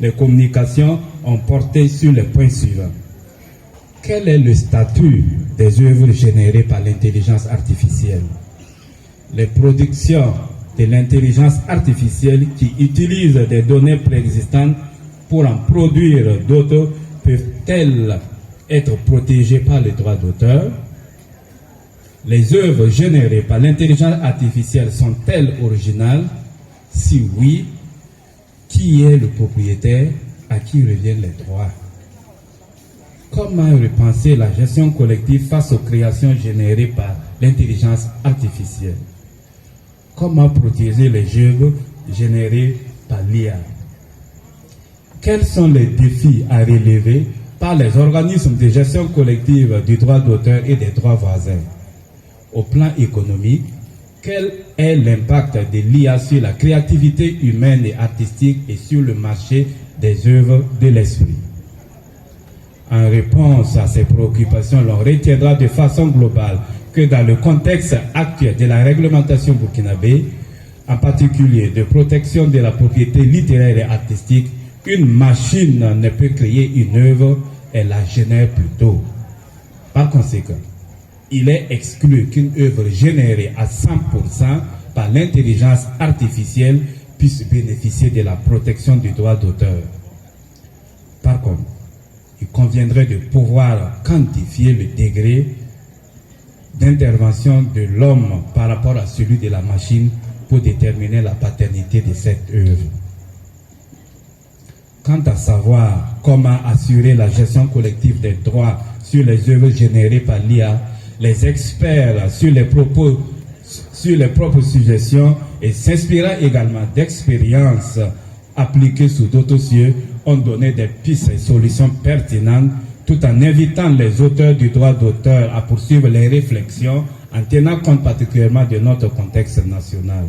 les communications ont porté sur les points suivants. Quel est le statut des œuvres générées par l'intelligence artificielle? Les productions de l'intelligence artificielle qui utilisent des données préexistantes pour en produire d'autres peuvent-elles être protégées par les droits d'auteur? Les œuvres générées par l'intelligence artificielle sont-elles originales? Si oui, qui est le propriétaire? À qui reviennent les droits? Comment repenser la gestion collective face aux créations générées par l'intelligence artificielle? Comment protéger les œuvres générées par l'IA? Quels sont les défis à relever par les organismes de gestion collective du droit d'auteur et des droits voisins? Au plan économique, quel est l'impact de l'IA sur la créativité humaine et artistique et sur le marché des œuvres de l'esprit? En réponse à ces préoccupations, l'on retiendra de façon globale que dans le contexte actuel de la réglementation burkinabé, en particulier de protection de la propriété littéraire et artistique, une machine ne peut créer une œuvre, elle la génère plutôt. Par conséquent, il est exclu qu'une œuvre générée à 100% par l'intelligence artificielle puisse bénéficier de la protection du droit d'auteur. Par contre, il conviendrait de pouvoir quantifier le degré d'intervention de l'homme par rapport à celui de la machine pour déterminer la paternité de cette œuvre. Quant à savoir comment assurer la gestion collective des droits sur les œuvres générées par l'IA, les experts sur les propres suggestions et s'inspirant également d'expériences appliquées sous d'autres cieux ont donné des pistes et solutions pertinentes tout en invitant les auteurs du droit d'auteur à poursuivre les réflexions en tenant compte particulièrement de notre contexte national.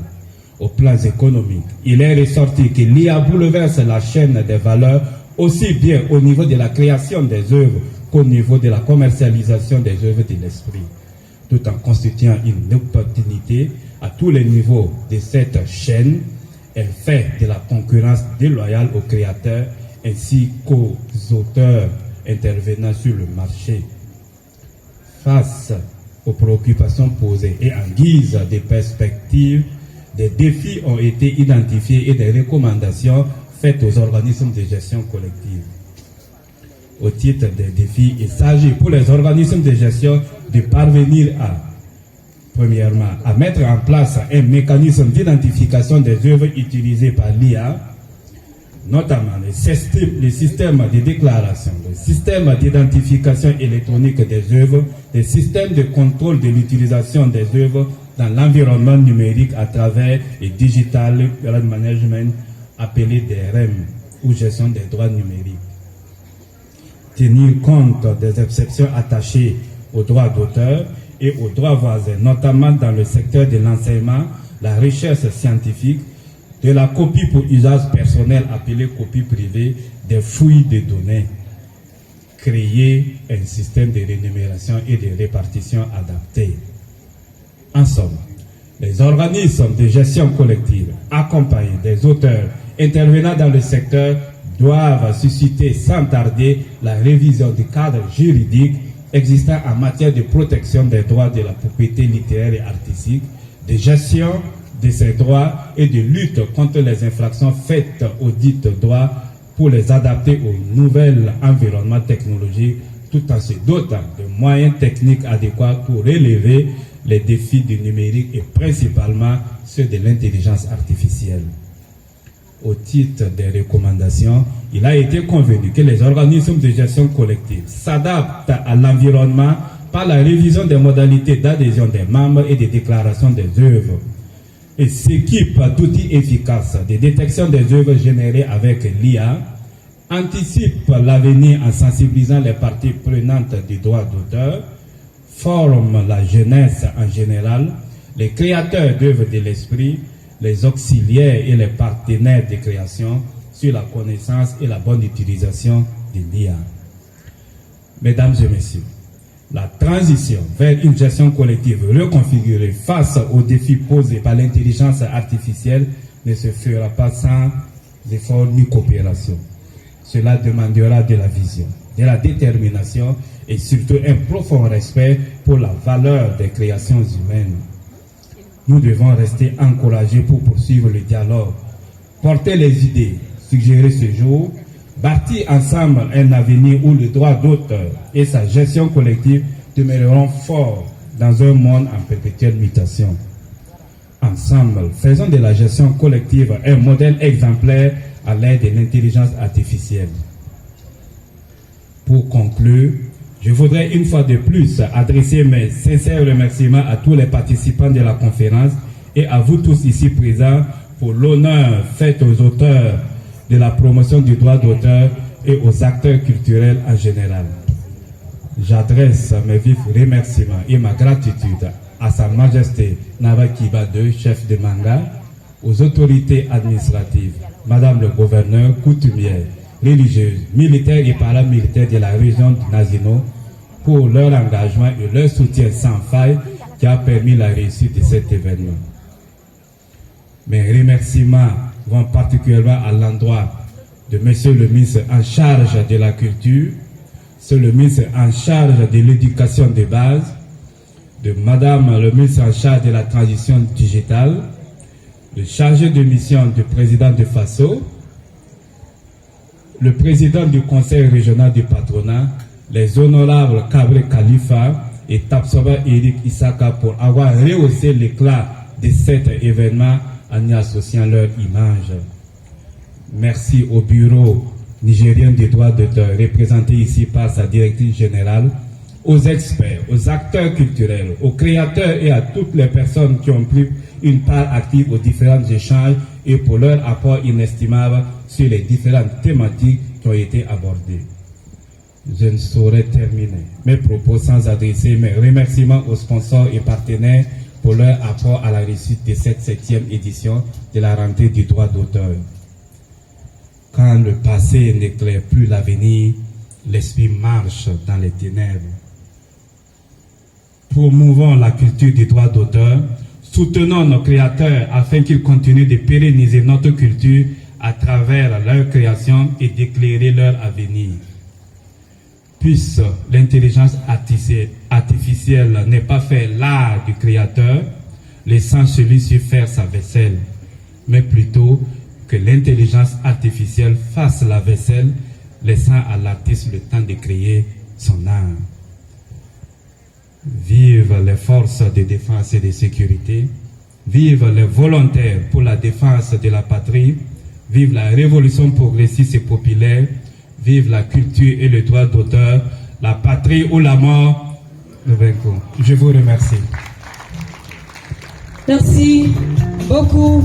Au plan économique, il est ressorti que l'IA bouleverse la chaîne des valeurs aussi bien au niveau de la création des œuvres qu'au niveau de la commercialisation des œuvres de l'esprit, tout en constituant une opportunité à tous les niveaux de cette chaîne. Elle fait de la concurrence déloyale aux créateurs ainsi qu'aux auteurs intervenant sur le marché. Face aux préoccupations posées et en guise de perspectives, des défis ont été identifiés et des recommandations faites aux organismes de gestion collective. Au titre des défis, il s'agit pour les organismes de gestion de parvenir à, premièrement, à mettre en place un mécanisme d'identification des œuvres utilisées par l'IA, notamment les systèmes de déclaration, le système d'identification électronique des œuvres, les systèmes de contrôle de l'utilisation des œuvres dans l'environnement numérique à travers les Digital Right Management, appelé DRM, ou gestion des droits numériques. Tenir compte des exceptions attachées aux droits d'auteur et aux droits voisins, notamment dans le secteur de l'enseignement, la recherche scientifique, de la copie pour usage personnel appelée copie privée, des fouilles de données. Créer un système de rémunération et de répartition adapté. En somme, les organismes de gestion collective accompagnés des auteurs intervenant dans le secteur doivent susciter sans tarder la révision du cadre juridique existant en matière de protection des droits de la propriété littéraire et artistique, de gestion de ces droits et de lutte contre les infractions faites aux dites droits pour les adapter au nouvel environnement technologique tout en se dotant de moyens techniques adéquats pour relever les défis du numérique et principalement ceux de l'intelligence artificielle. Au titre des recommandations, il a été convenu que les organismes de gestion collective s'adaptent à l'environnement par la révision des modalités d'adhésion des membres et de déclaration des œuvres et s'équipent d'outils efficaces de détection des œuvres générées avec l'IA, anticipent l'avenir en sensibilisant les parties prenantes du droit d'auteur, forment la jeunesse en général, les créateurs d'œuvres de l'esprit, les auxiliaires et les partenaires de création sur la connaissance et la bonne utilisation de l'IA. Mesdames et messieurs, la transition vers une gestion collective reconfigurée face aux défis posés par l'intelligence artificielle ne se fera pas sans effort ni coopération. Cela demandera de la vision, de la détermination et surtout un profond respect pour la valeur des créations humaines. Nous devons rester encouragés pour poursuivre le dialogue, porter les idées suggérées ce jour, bâtir ensemble un avenir où le droit d'auteur et sa gestion collective demeureront forts dans un monde en perpétuelle mutation. Ensemble, faisons de la gestion collective un modèle exemplaire à l'aide de l'intelligence artificielle. Pour conclure, je voudrais une fois de plus adresser mes sincères remerciements à tous les participants de la conférence et à vous tous ici présents pour l'honneur fait aux auteurs de la promotion du droit d'auteur et aux acteurs culturels en général. J'adresse mes vifs remerciements et ma gratitude à Sa Majesté Naba Kiba II, chef de Manga, aux autorités administratives, Madame le gouverneur, coutumière, religieuses, militaires et paramilitaires de la région du Nazino pour leur engagement et leur soutien sans faille qui a permis la réussite de cet événement. Mes remerciements vont particulièrement à l'endroit de Monsieur le ministre en charge de la culture, Monsieur le ministre en charge de l'éducation de base, de Madame le ministre en charge de la transition digitale, le chargé de mission du président de FASO, le président du conseil régional du patronat, les honorables Kabre Khalifa et Tapsoba Eric Isaka pour avoir rehaussé l'éclat de cet événement en y associant leur image. Merci au bureau nigérien des droits d'auteur, représenté ici par sa directrice générale, aux experts, aux acteurs culturels, aux créateurs et à toutes les personnes qui ont pris une part active aux différents échanges et pour leur apport inestimable sur les différentes thématiques qui ont été abordées. Je ne saurais terminer mes propos sans adresser mes remerciements aux sponsors et partenaires pour leur apport à la réussite de cette 7e édition de la rentrée du droit d'auteur. Quand le passé n'éclaire plus l'avenir, l'esprit marche dans les ténèbres. Promouvons la culture du droit d'auteur, soutenons nos créateurs afin qu'ils continuent de pérenniser notre culture à travers leur création et d'éclairer leur avenir. Puisse l'intelligence artificielle n'ait pas fait l'art du créateur, laissant celui-ci faire sa vaisselle, mais plutôt que l'intelligence artificielle fasse la vaisselle, laissant à l'artiste le temps de créer son art. Vive les forces de défense et de sécurité, vive les volontaires pour la défense de la patrie, vive la révolution progressiste et populaire, vive la culture et le droit d'auteur, la patrie ou la mort, nous vaincrons. Je vous remercie. Merci beaucoup.